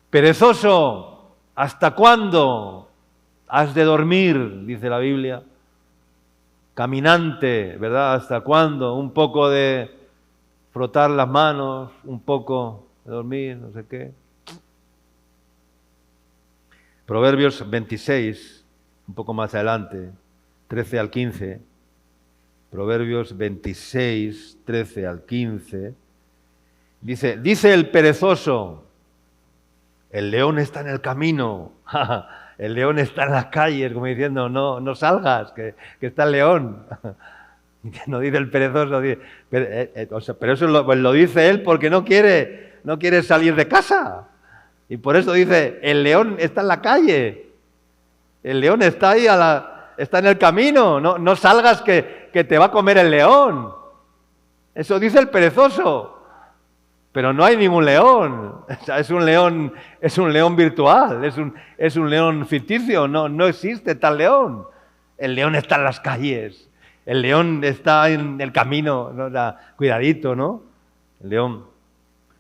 Perezoso, ¿hasta cuándo has de dormir? Dice la Biblia. Caminante, ¿verdad? ¿Hasta cuándo? Un poco de frotar las manos, un poco de dormir, no sé qué. Proverbios 26, un poco más adelante, 13 al 15. Proverbios 26, 13 al 15. Dice el perezoso, el león está en el camino, el león está en las calles, como diciendo, no salgas, que está el león. No dice el perezoso, pero eso lo dice él porque no quiere salir de casa. Y por eso dice, el león está en la calle, el león está ahí, está en el camino, no salgas que te va a comer el león. Eso dice el perezoso. Pero no hay ningún león. O sea, es un león virtual, es un león ficticio, no existe tal león. El león está en las calles, el león está en el camino, ¿no? Cuidadito, ¿no? El león.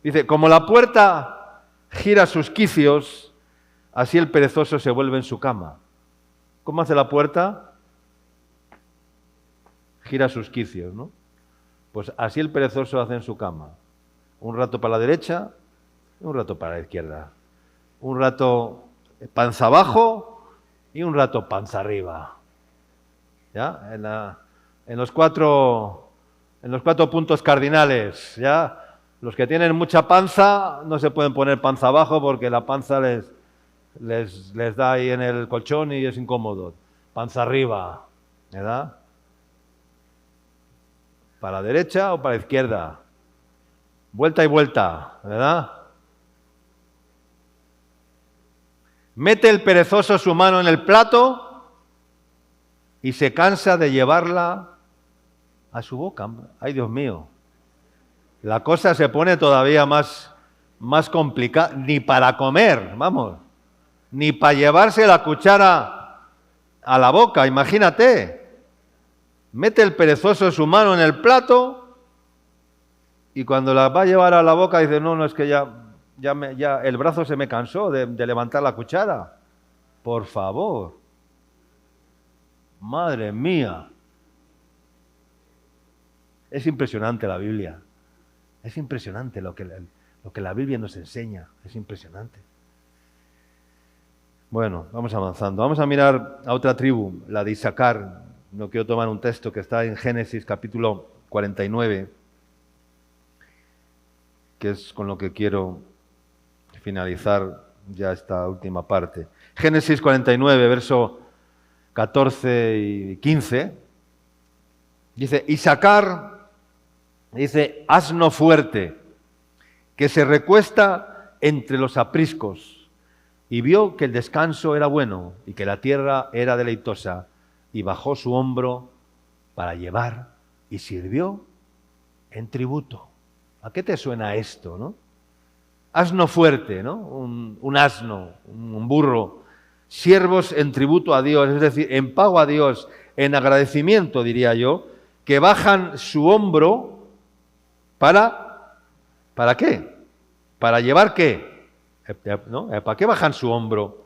Dice, como la puerta gira sus quicios, así el perezoso se vuelve en su cama. ¿Cómo hace la puerta? Gira sus quicios, ¿no? Pues así el perezoso hace en su cama. Un rato para la derecha, un rato para la izquierda. Un rato panza abajo y un rato panza arriba. ¿Ya? En los cuatro puntos cardinales, ¿ya? Los que tienen mucha panza no se pueden poner panza abajo porque la panza les da ahí en el colchón y es incómodo. Panza arriba, ¿verdad? Para la derecha o para la izquierda. Vuelta y vuelta, ¿verdad? Mete el perezoso su mano en el plato y se cansa de llevarla a su boca. ¡Ay, Dios mío! La cosa se pone todavía más complicada. Ni para comer, vamos. Ni para llevarse la cuchara a la boca, imagínate. Mete el perezoso su mano en el plato y cuando la va a llevar a la boca dice, no, es que ya el brazo se me cansó de levantar la cuchara. Por favor. Madre mía. Es impresionante la Biblia. Es impresionante lo que la Biblia nos enseña. Es impresionante. Bueno, vamos avanzando. Vamos a mirar a otra tribu, la de Isaacar. No quiero tomar un texto que está en Génesis capítulo 49, que es con lo que quiero finalizar ya esta última parte. Génesis 49, verso 14 y 15. Dice, Isaacar, dice, asno fuerte, que se recuesta entre los apriscos, y vio que el descanso era bueno y que la tierra era deleitosa, y bajó su hombro para llevar y sirvió en tributo. ¿A qué te suena esto, no? Asno fuerte, ¿no? Un asno, un burro, siervos en tributo a Dios, es decir, en pago a Dios, en agradecimiento, diría yo, que bajan su hombro ¿para qué? ¿Para llevar qué? ¿No? ¿Para qué bajan su hombro?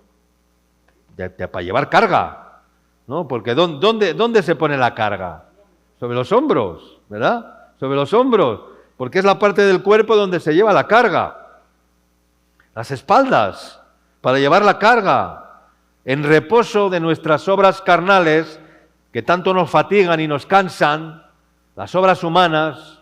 Para llevar carga, ¿no? Porque ¿dónde se pone la carga? sobre los hombros, ¿verdad? Sobre los hombros, porque es la parte del cuerpo donde se lleva la carga. Las espaldas, para llevar la carga, en reposo de nuestras obras carnales, que tanto nos fatigan y nos cansan, las obras humanas.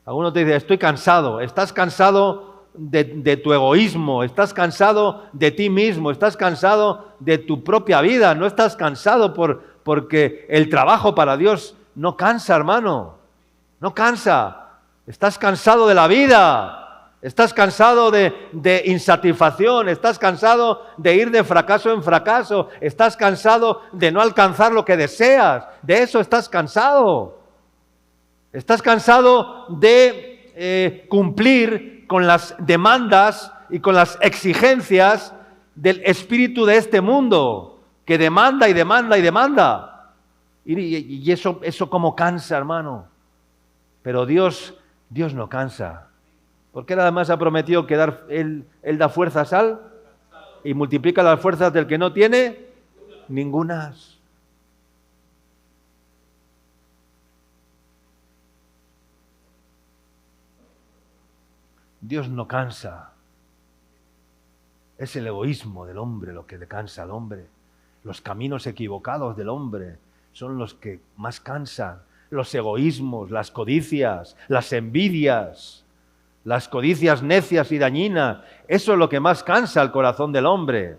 Alguno te dice, estoy cansado. Estás cansado de tu egoísmo, estás cansado de ti mismo, estás cansado de tu propia vida, no estás cansado porque el trabajo para Dios no cansa, hermano, no cansa. Estás cansado de la vida, estás cansado de insatisfacción, estás cansado de ir de fracaso en fracaso, estás cansado de no alcanzar lo que deseas, de eso estás cansado. Estás cansado de cumplir con las demandas y con las exigencias del espíritu de este mundo, que demanda y demanda y demanda. Y eso como cansa, hermano. Pero Dios no cansa. Porque Él además ha prometido que Él da fuerzas y multiplica las fuerzas del que no tiene ningunas. Dios no cansa. Es el egoísmo del hombre lo que le cansa al hombre. Los caminos equivocados del hombre son los que más cansan. Los egoísmos, las codicias, las envidias, las codicias necias y dañinas. Eso es lo que más cansa al corazón del hombre.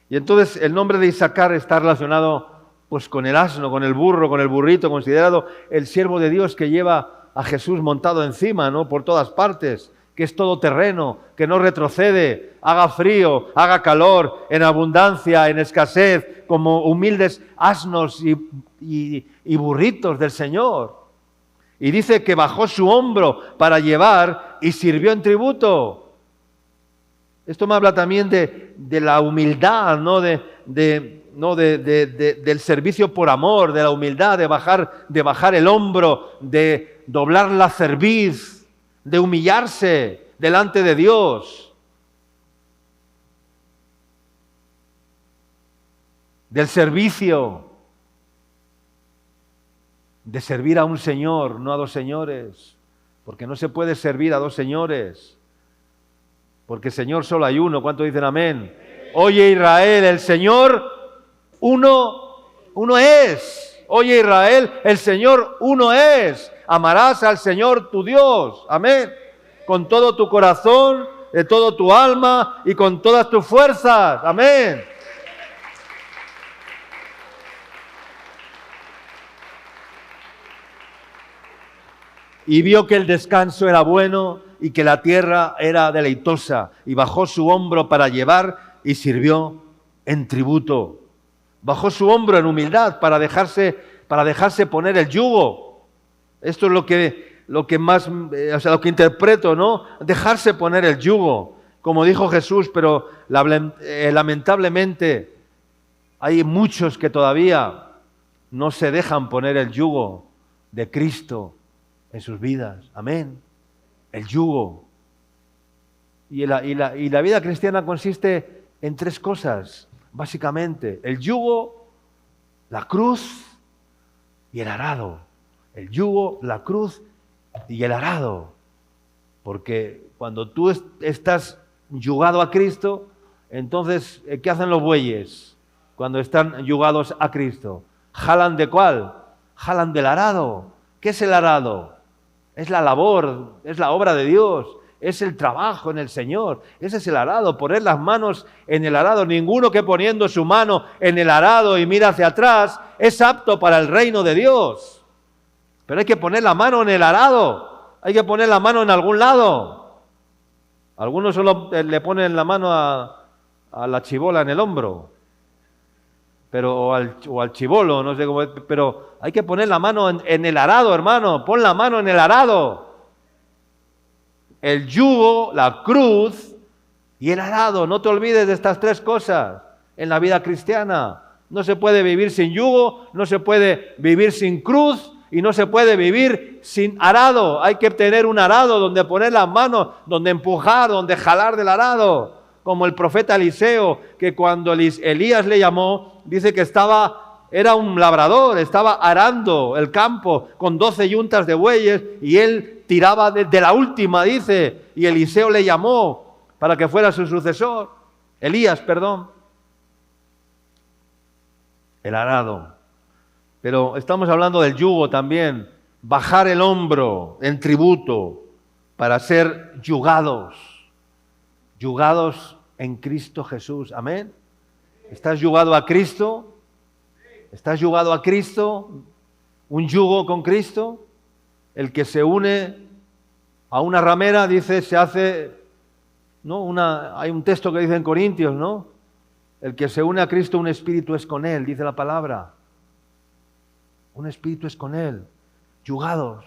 Y entonces el nombre de Isacar está relacionado pues con el asno, con el burro, con el burrito, considerado el siervo de Dios que lleva a Jesús montado encima, ¿no? Por todas partes, que es todoterreno, que no retrocede, haga frío, haga calor, en abundancia, en escasez, como humildes asnos y burritos del Señor. Y dice que bajó su hombro para llevar y sirvió en tributo. Esto me habla también de la humildad, ¿no? Del servicio por amor, de la humildad, de bajar el hombro, de doblar la cerviz, de humillarse delante de Dios, del servicio, de servir a un señor, no a dos señores, porque no se puede servir a dos señores, porque Señor solo hay uno. ¿Cuántos dicen amén? Oye Israel, el Señor uno es. Oye Israel, el Señor uno es. Amarás al Señor tu Dios. Amén. Con todo tu corazón, de todo tu alma y con todas tus fuerzas. Amén. Y vio que el descanso era bueno y que la tierra era deleitosa. Y bajó su hombro para llevar y sirvió en tributo. Bajó su hombro en humildad para dejarse poner el yugo. Esto es lo que más, lo que interpreto, ¿no? Dejarse poner el yugo, como dijo Jesús, pero lamentablemente hay muchos que todavía no se dejan poner el yugo de Cristo en sus vidas. Amén. El yugo. Y la vida cristiana consiste en tres cosas. Básicamente, el yugo, la cruz y el arado. El yugo, la cruz y el arado. Porque cuando tú estás yugado a Cristo, entonces, ¿qué hacen los bueyes cuando están yugados a Cristo? ¿Jalan de cuál? Jalan del arado. ¿Qué es el arado? Es la labor, es la obra de Dios. Es el trabajo en el Señor. Ese es el arado, poner las manos en el arado. Ninguno que poniendo su mano en el arado y mira hacia atrás es apto para el reino de Dios. Pero hay que poner la mano en el arado. Hay que poner la mano en algún lado. Algunos solo le ponen la mano a la chibola en el hombro. O al chibolo, no sé cómo es, pero hay que poner la mano en el arado, hermano. Pon la mano en el arado. El yugo, la cruz y el arado. No te olvides de estas tres cosas en la vida cristiana. No se puede vivir sin yugo, no se puede vivir sin cruz y no se puede vivir sin arado. Hay que tener un arado donde poner las manos, donde empujar, donde jalar del arado. como el profeta Eliseo, que cuando Elías le llamó, dice que era un labrador, estaba arando el campo con 12 yuntas de bueyes y él tiraba de la última, dice, y Eliseo le llamó para que fuera su sucesor. Elías, perdón. El arado. Pero estamos hablando del yugo también, bajar el hombro en tributo para ser yugados en Cristo Jesús. Amén. ¿Estás yugado a Cristo? ¿Estás yugado a Cristo? ¿Un yugo con Cristo? El que se une a una ramera, dice, se hace, ¿no? Hay un texto que dice en Corintios, ¿no? El que se une a Cristo, un espíritu es con él, dice la palabra. Un espíritu es con él, yugados.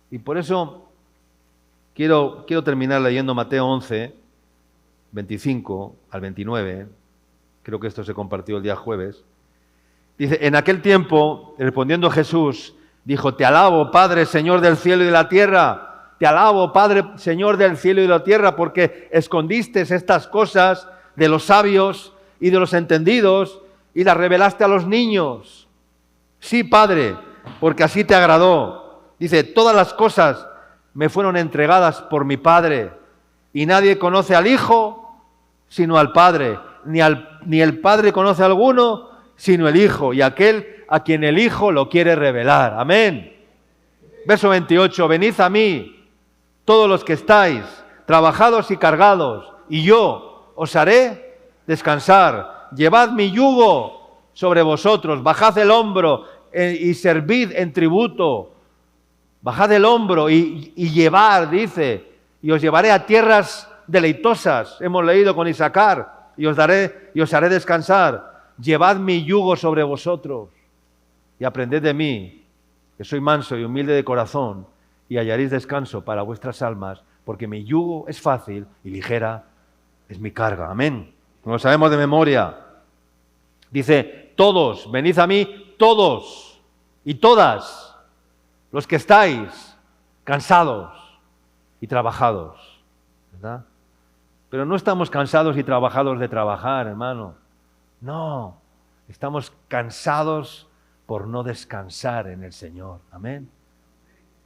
Y por eso quiero terminar leyendo Mateo 11, 25 al 29. Creo que esto se compartió el día jueves. Dice, en aquel tiempo, respondiendo Jesús, dijo, te alabo, Padre, Señor del cielo y de la tierra. Te alabo, Padre, Señor del cielo y de la tierra, porque escondiste estas cosas de los sabios y de los entendidos y las revelaste a los niños. Sí, Padre, porque así te agradó. Dice, todas las cosas me fueron entregadas por mi Padre, y nadie conoce al Hijo sino al Padre, ni el Padre conoce a alguno sino el Hijo, y aquel a quien el Hijo lo quiere revelar. Amén. Verso 28, venid a mí, todos los que estáis trabajados y cargados, y yo os haré descansar. Llevad mi yugo sobre vosotros, bajad el hombro y servid en tributo. Bajad el hombro y llevar, dice, y os llevaré a tierras deleitosas. Hemos leído con Isacar, y os haré descansar. Llevad mi yugo sobre vosotros y aprended de mí, que soy manso y humilde de corazón, y hallaréis descanso para vuestras almas, porque mi yugo es fácil y ligera es mi carga. Amén. Lo sabemos de memoria. Dice, todos, venid a mí, todos y todas los que estáis cansados y trabajados, ¿verdad? Pero no estamos cansados y trabajados de trabajar, hermano. No, estamos cansados por no descansar en el Señor. Amén.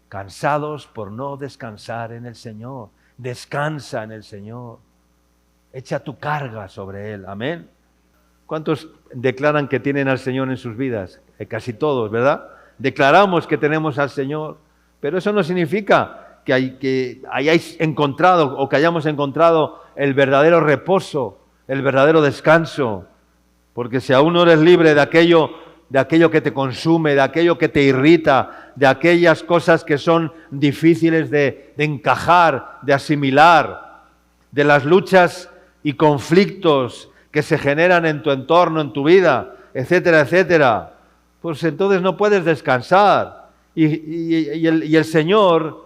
Cansados por no descansar en el Señor. Descansa en el Señor. Echa tu carga sobre Él. Amén. ¿Cuántos declaran que tienen al Señor en sus vidas? Casi todos, ¿verdad? Declaramos que tenemos al Señor, pero eso no significa que hayáis encontrado o que hayamos encontrado el verdadero reposo, el verdadero descanso, porque si aún no eres libre de aquello que te consume, de aquello que te irrita, de aquellas cosas que son difíciles de encajar, de asimilar, de las luchas y conflictos que se generan en tu entorno, en tu vida, etcétera, etcétera, pues entonces no puedes descansar. Y el Señor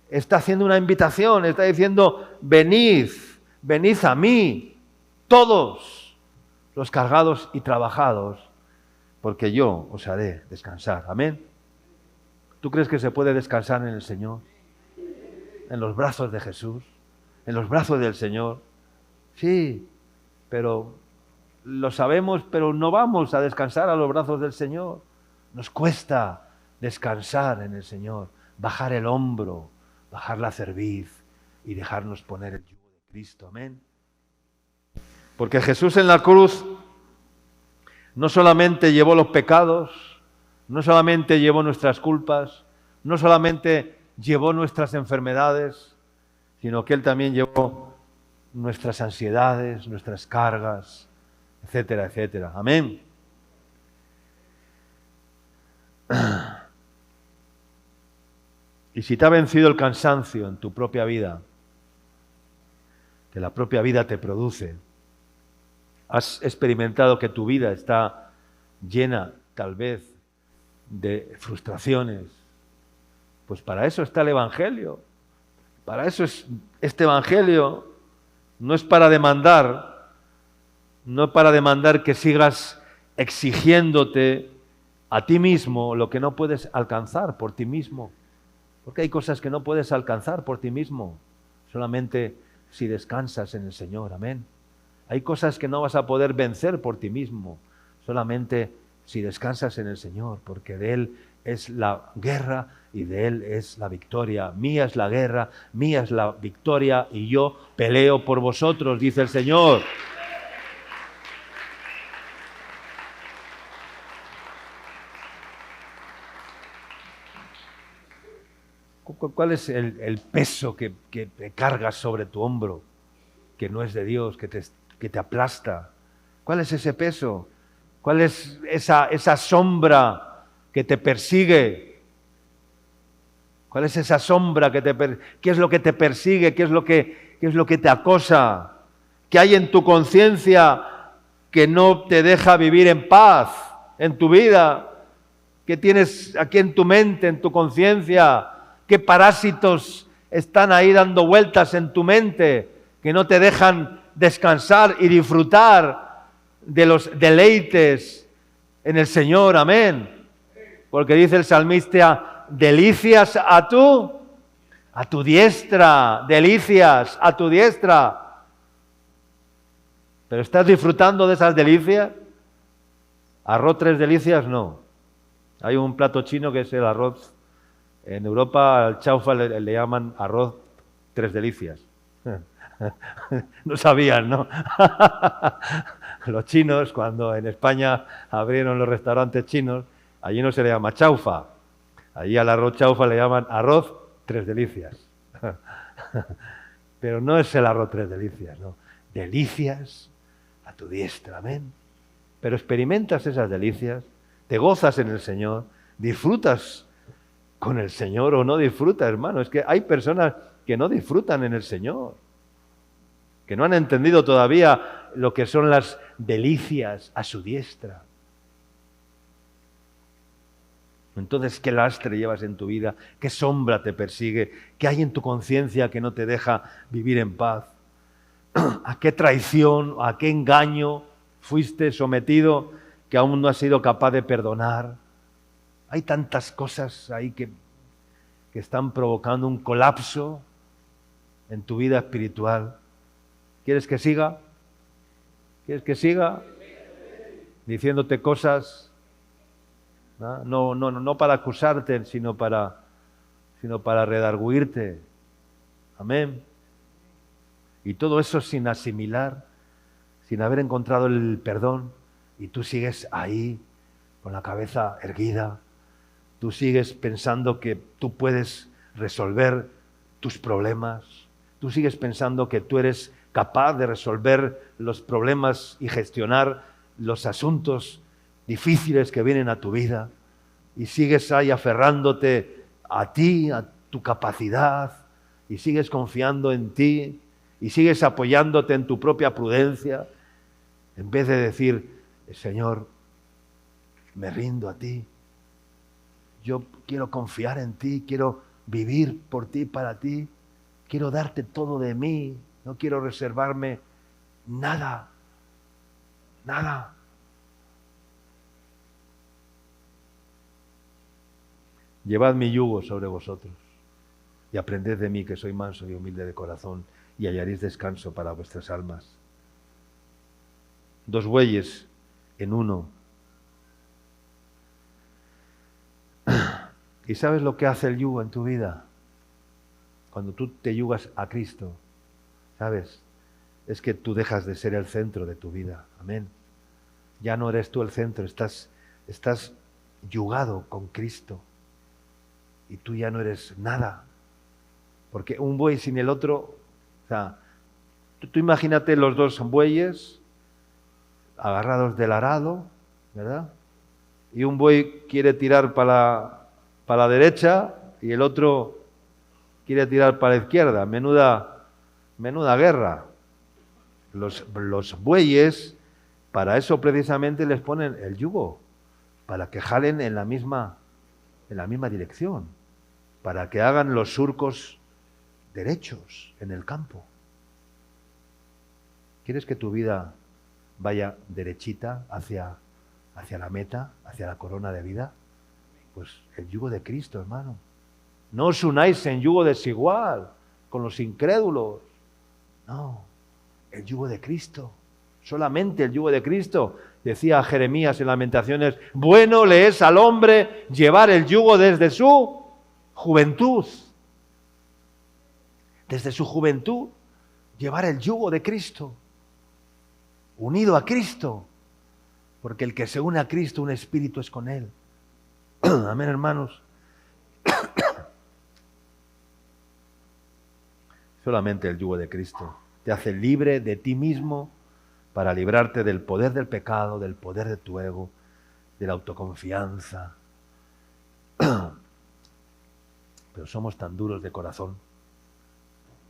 está haciendo una invitación, está diciendo, venid a mí, todos los cargados y trabajados, porque yo os haré descansar. Amén. ¿Tú crees que se puede descansar en el Señor? ¿En los brazos de Jesús? ¿En los brazos del Señor? Sí, pero lo sabemos, pero no vamos a descansar a los brazos del Señor. Nos cuesta descansar en el Señor, bajar el hombro, bajar la cerviz y dejarnos poner el yugo de Cristo. Amén. Porque Jesús en la cruz no solamente llevó los pecados, no solamente llevó nuestras culpas, no solamente llevó nuestras enfermedades, sino que Él también llevó nuestras ansiedades, nuestras cargas, etcétera, etcétera. Amén. Y si te ha vencido el cansancio en tu propia vida, que la propia vida te produce, has experimentado que tu vida está llena, tal vez, de frustraciones, pues para eso está el Evangelio. Para eso es este Evangelio. No es para demandar, que sigas exigiéndote a ti mismo lo que no puedes alcanzar por ti mismo. Porque hay cosas que no puedes alcanzar por ti mismo, solamente si descansas en el Señor. Amén. Hay cosas que no vas a poder vencer por ti mismo, solamente si descansas en el Señor, porque de Él es la guerra y de Él es la victoria. Mía es la guerra, mía es la victoria y yo peleo por vosotros, dice el Señor. ¿Cuál es el peso que te cargas sobre tu hombro, que no es de Dios, que te aplasta? ¿Cuál es ese peso? ¿Cuál es esa sombra que te persigue? ¿Cuál es esa sombra qué es lo que te persigue? ¿Qué es lo que te acosa? ¿Qué hay en tu conciencia que no te deja vivir en paz en tu vida? ¿Qué tienes aquí en tu mente, en tu conciencia? ¿Qué parásitos están ahí dando vueltas en tu mente que no te dejan descansar y disfrutar de los deleites en el Señor? Amén. Porque dice el salmista, delicias a tu diestra, delicias a tu diestra. ¿Pero estás disfrutando de esas delicias? ¿Arroz 3 delicias? No. Hay un plato chino que es el arroz. En Europa al chaufa le llaman arroz 3 delicias. No sabían, ¿no? Los chinos, cuando en España abrieron los restaurantes chinos, allí no se le llama chaufa. Allí al arroz chaufa le llaman arroz 3 delicias. Pero no es el arroz 3 delicias, ¿no? Delicias a tu diestra, amén. Pero experimentas esas delicias, te gozas en el Señor, disfrutas con el Señor o no disfrutas, hermano. Es que hay personas que no disfrutan en el Señor, que no han entendido todavía lo que son las delicias a su diestra. Entonces, ¿qué lastre llevas en tu vida? ¿Qué sombra te persigue? ¿Qué hay en tu conciencia que no te deja vivir en paz? ¿A qué traición, a qué engaño fuiste sometido que aún no has sido capaz de perdonar? Hay tantas cosas ahí que están provocando un colapso en tu vida espiritual. ¿Quieres que siga? ¿Quieres que siga? Diciéndote cosas, no para acusarte, sino para redarguirte. Amén. Y todo eso sin asimilar, sin haber encontrado el perdón, y tú sigues ahí con la cabeza erguida. Tú sigues pensando que tú puedes resolver tus problemas. Tú sigues pensando que tú eres capaz de resolver los problemas y gestionar los asuntos difíciles que vienen a tu vida. Y sigues ahí aferrándote a ti, a tu capacidad. Y sigues confiando en ti. Y sigues apoyándote en tu propia prudencia. En vez de decir, Señor, me rindo a ti. Yo quiero confiar en ti, quiero vivir por ti, para ti. Quiero darte todo de mí, no quiero reservarme nada, nada. Llevad mi yugo sobre vosotros y aprended de mí, que soy manso y humilde de corazón, y hallaréis descanso para vuestras almas. 2 bueyes en uno. ¿Y sabes lo que hace el yugo en tu vida? Cuando tú te yugas a Cristo, ¿sabes? Es que tú dejas de ser el centro de tu vida. Amén. Ya no eres tú el centro, estás yugado con Cristo. Y tú ya no eres nada. Porque un buey sin el otro, o sea, tú imagínate los 2 bueyes agarrados del arado, ¿verdad? Y un buey quiere tirar para la derecha y el otro quiere tirar para la izquierda. Menuda guerra. Los bueyes, para eso precisamente les ponen el yugo, para que jalen en la misma dirección, para que hagan los surcos derechos en el campo. ¿Quieres que tu vida vaya derechita hacia la meta, hacia la corona de vida? Pues el yugo de Cristo, hermano. No os unáis en yugo desigual con los incrédulos. No, el yugo de Cristo. Solamente el yugo de Cristo. Decía Jeremías en Lamentaciones, bueno le es al hombre llevar el yugo desde su juventud. Desde su juventud, llevar el yugo de Cristo. Unido a Cristo. Porque el que se une a Cristo, un espíritu es con Él. Amén, hermanos. Solamente el yugo de Cristo te hace libre de ti mismo para librarte del poder del pecado, del poder de tu ego, de la autoconfianza. Pero somos tan duros de corazón.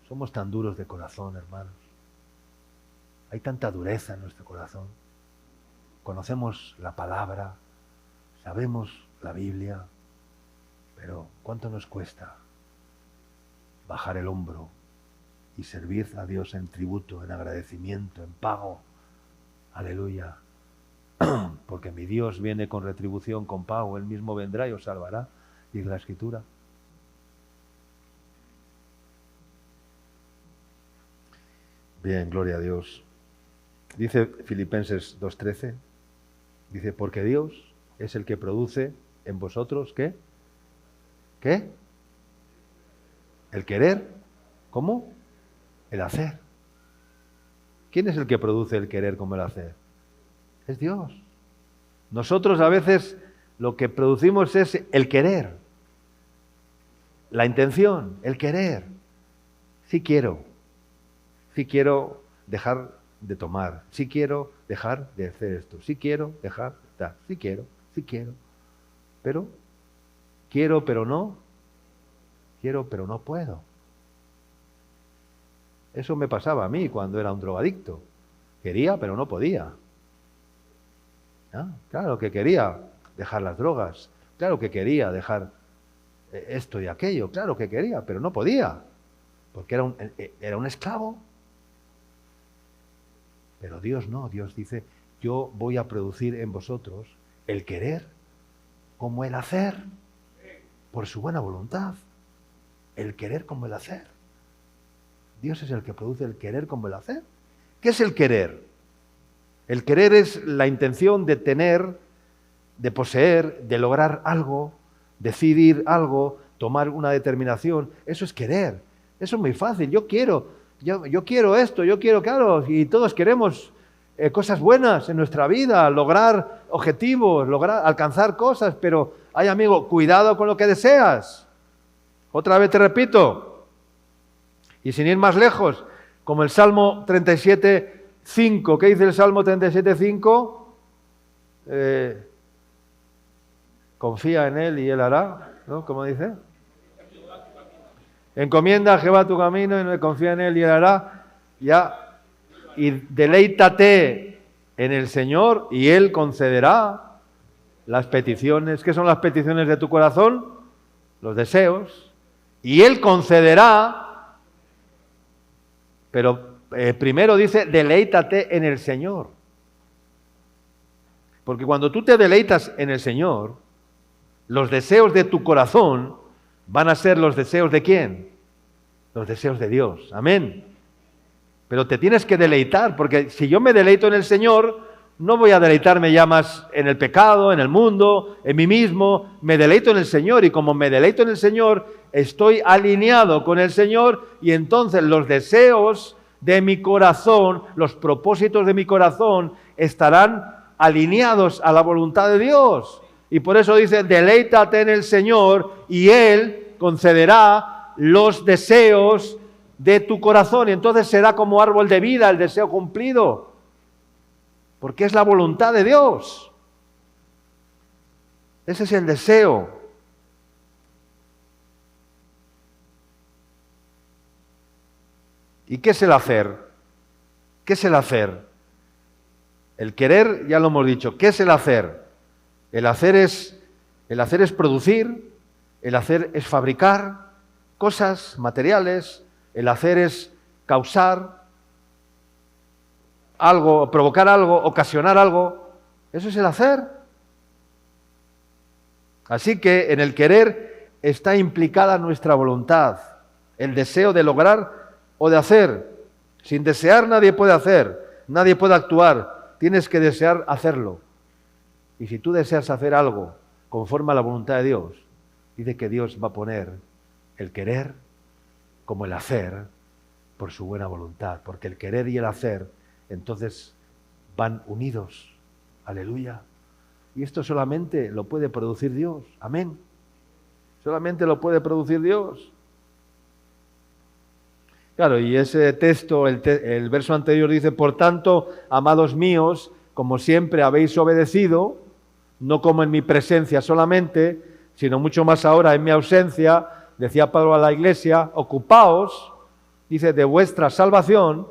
Somos tan duros de corazón, hermanos. Hay tanta dureza en nuestro corazón. Conocemos la palabra, sabemos la Biblia, pero ¿cuánto nos cuesta bajar el hombro y servir a Dios en tributo, en agradecimiento, en pago? Aleluya. Porque mi Dios viene con retribución, con pago, Él mismo vendrá y os salvará, dice la Escritura. Bien, gloria a Dios. Dice Filipenses 2:13, dice, porque Dios es el que produce en vosotros, ¿qué? ¿Qué? El querer, ¿cómo? El hacer. ¿Quién es el que produce el querer como el hacer? Es Dios. Nosotros a veces lo que producimos es el querer, la intención, el querer. Sí quiero dejar de tomar, sí quiero dejar de hacer esto, sí quiero dejar de estar, sí quiero, pero quiero pero no puedo. Eso me pasaba a mí cuando era un drogadicto. Quería pero no podía. Claro que quería dejar las drogas, claro que quería dejar esto y aquello, claro que quería, pero no podía, porque era un esclavo. Pero Dios no, Dios dice, yo voy a producir en vosotros el querer como el hacer, por su buena voluntad. El querer como el hacer. Dios es el que produce el querer como el hacer. ¿Qué es el querer? El querer es la intención de tener, de poseer, de lograr algo, decidir algo, tomar una determinación. Eso es querer. Eso es muy fácil. Yo quiero esto, yo quiero, claro, y todos queremos cosas buenas en nuestra vida, lograr objetivos, alcanzar cosas, pero, ay amigo, cuidado con lo que deseas. Otra vez te repito, y sin ir más lejos, como el Salmo 37:5, ¿qué dice el Salmo 37:5? Confía en Él y Él hará, ¿no? ¿Cómo dice? Encomienda a Jehová tu camino y no confía en Él y Él hará. Ya. Y deleítate en el Señor y Él concederá las peticiones. ¿Qué son las peticiones de tu corazón? Los deseos. Y Él concederá. Pero primero dice, deleítate en el Señor. Porque cuando tú te deleitas en el Señor, los deseos de tu corazón van a ser los deseos ¿de quién? Los deseos de Dios. Amén. Pero te tienes que deleitar, porque si yo me deleito en el Señor, no voy a deleitarme ya más en el pecado, en el mundo, en mí mismo. Me deleito en el Señor, y como me deleito en el Señor, estoy alineado con el Señor, y entonces los deseos de mi corazón, los propósitos de mi corazón, estarán alineados a la voluntad de Dios. Y por eso dice, deleítate en el Señor y Él concederá los deseos de tu corazón. Y entonces será como árbol de vida el deseo cumplido. Porque es la voluntad de Dios. Ese es el deseo. ¿Y qué es el hacer? ¿Qué es el hacer? El querer, ya lo hemos dicho. ¿Qué es el hacer? El hacer es producir, el hacer es fabricar cosas materiales, el hacer es causar algo, provocar algo, ocasionar algo. Eso es el hacer. Así que en el querer está implicada nuestra voluntad, el deseo de lograr o de hacer. Sin desear nadie puede hacer. nadie puede actuar, tienes que desear hacerlo. Y si tú deseas hacer algo conforme a la voluntad de Dios, dice que Dios va a poner el querer como el hacer por su buena voluntad, porque el querer y el hacer entonces van unidos. Aleluya. Y esto solamente lo puede producir Dios. Amén. Solamente lo puede producir Dios. Claro, y ese texto, el verso anterior dice, por tanto, amados míos, como siempre habéis obedecido, no como en mi presencia solamente, sino mucho más ahora en mi ausencia, decía Pablo a la iglesia, ocupaos, dice, de vuestra salvación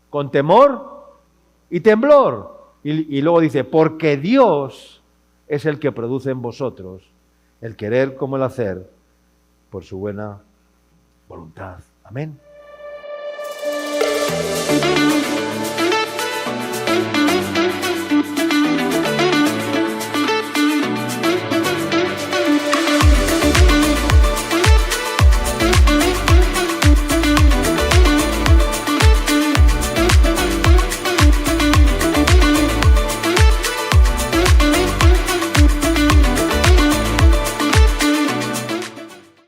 con temor y temblor. Y luego dice, porque Dios es el que produce en vosotros el querer como el hacer por su buena voluntad. Amén.